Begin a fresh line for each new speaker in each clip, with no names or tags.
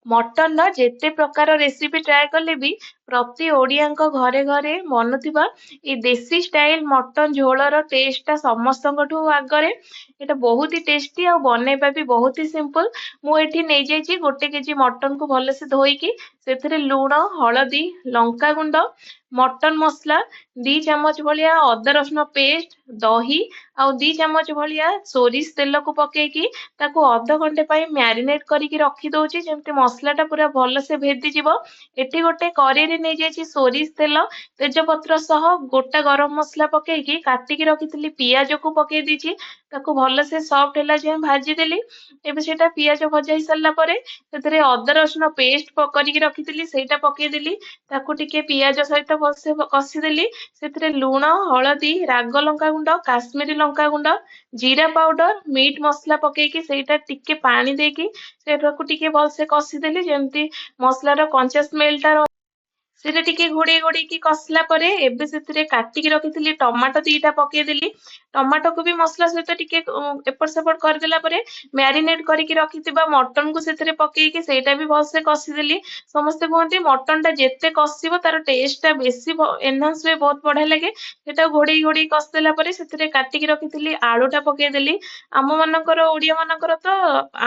ମଟନର ଯେତେ ପ୍ରକାର recipe try କଲେ ବି ପ୍ରତି ଓଡ଼ିଆଙ୍କ ଘରେ ଘରେ ମନୁଥିବା ଏଇ ଦେଶୀ ଷ୍ଟାଇଲ ମଟନ ଝୋଳର ଟେଷ୍ଟଟା ସମସ୍ତଙ୍କଠୁ ଆଗରେ। ଏଇଟା ବହୁତ ହି ଟେଷ୍ଟି ଆଉ ବନେଇବା ବି ବହୁତ ହି ସିମ୍ପଲ। ମୁଁ ଏଠି ନେଇଯାଇଛି 1 କେଜି ମଟନକୁ ଭଲସେ ଧୋଇକି ସେଥିରେ ଲୁଣ, ହଳଦୀ, ଲଙ୍କାଗୁଣ୍ଡ, ମଟନ ମସଲା, 2 ଚାମଚ ଭଳିଆ ଅଦା ରସୁଣ ପେଷ୍ଟ, ଦହି ଆଉ 2 ଚାମଚ ଭଳିଆ ସୋରିଷ ତେଲକୁ ପକେଇକି ତାକୁ ଅଧଘଣ୍ଟେ ପାଇଁ ମ୍ୟାରିନେଟ କରିକି ରଖି ଦଉଛି ଯେମିତି ମସଲାଟା ପୁରା ଭଲସେ ଭେଦିଯିବ। ଏଠି ଗୋଟେ କରେଇରେ ନେଇଯାଇଛି ସୋରିଷ ତେଲ, ତେଜପତ୍ର ସହ ଗୋଟା ଗରମ ମସଲା ପକେଇକି କାଟିକି ରଖିଥିଲି ପିଆଜକୁ ପକେଇ ଦେଇଛି। ତାକୁ ଭଲସେ ସଫ୍ଟ ହେଲା ଯାଏଁ ଭାଜିଦେଲି। ଏବେ ସେଇଟା ପିଆଜ ଭଜା ହେଇ ସାରିଲା ପରେ ସେଥିରେ ଅଦା ରସୁଣ ପେଷ୍ଟ କରିକି ରଖିଥିଲି ସେଇଟା ପକେଇଦେଲି। ତାକୁ ଟିକେ ପିଆଜ ସହିତ ଭଲସେ କଷିଦେଲି। ସେଥିରେ ଲୁଣ, ହଳଦୀ, ରାଗ ଲଙ୍କାଗୁଣ୍ଡ, କାଶ୍ମୀରୀ ଲଙ୍କାଗୁଣ୍ଡ, ଜିରା ପାଉଡର, ମିଟ୍ ମସଲା ପକେଇକି ସେଇଟା ଟିକେ ପାଣି ଦେଇକି ସେଟାକୁ ଟିକେ ଭଲସେ କଷିଦେଲି ଯେମିତି ମସଲାର କଞ୍ଚା ସ୍ମେଲଟା ସେଇଟା ଟିକେ ଘୋଡେଇ ଘୋଡେଇକି କଷିଲା ପରେ ଏବେ ସେଥିରେ କାଟିକି ରଖିଥିଲି ଟମାଟୋ 2ଟା ପକେଇଦେଲି। ଟମାଟୋକୁ ବି ମସଲା ସହିତ ଟିକେ ଏପଟ ସେପଟ କରିଦେଲା ପରେ ମ୍ୟାରିନେଟ କରିକି ରଖିଥିବା ମଟନକୁ ସେଥିରେ ପକେଇକି ସେଇଟା ବି ଭଲସେ କଷିଦେଲି। ସମସ୍ତେ କୁହନ୍ତି ମଟନଟା ଯେତେ କଷିବ ତାର ଟେଷ୍ଟଟା ବେଶୀ ଏନହାନ୍ସ ହୁଏ, ବହୁତ ବଢିଆ ଲାଗେ। ସେଟା ଘୋଡେଇ ଘୋଡେଇ କଷିଦେଲା ପରେ ସେଥିରେ କାଟିକି ରଖିଥିଲି ଆଳୁଟା ପକେଇଦେଲି। ଆମ ମାନଙ୍କର ଓଡିଆ ମାନଙ୍କର ତ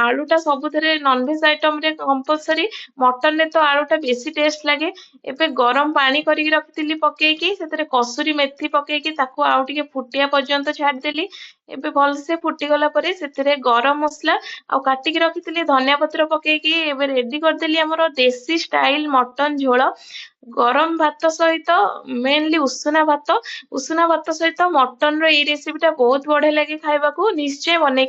ଆଳୁଟା ସବୁଥିରେ ନନଭେଜ ଆଇଟମରେ କମ୍ପଲସରି, ମଟନରେ ତ ଆଳୁଟା ବେଶୀ ଟେଷ୍ଟ ଲାଗେ। ଏବେ ଗରମ ପାଣି କରିକି ରଖିଥିଲି ପକେଇକି ସେଥିରେ କସୁରୀ ମେଥି ପକେଇକି ତାକୁ ଆଉ ଟିକେ ଫୁଟିବା ପର୍ଯ୍ୟନ୍ତ ଛାଡିଦେଲି। ଏବେ ଭଲସେ ଫୁଟିଗଲା ପରେ ସେଥିରେ ଗରମ ମସଲା ଆଉ କାଟିକି ରଖିଥିଲି ଧନିଆ ପତ୍ର ପକେଇକି ଏବେ ରେଡି କରିଦେଲି ଆମର ଦେଶୀ ଷ୍ଟାଇଲ ମଟନ ଝୋଳ। ଗରମ ଭାତ ସହିତ, ମେନଲି ଉଷୁନା ଭାତ ସହିତ ମଟନର ଏଇ ରେସିପିଟା ବହୁତ ବଢିଆ ଲାଗେ ଖାଇବାକୁ। ନିଶ୍ଚୟ ବନେଇକି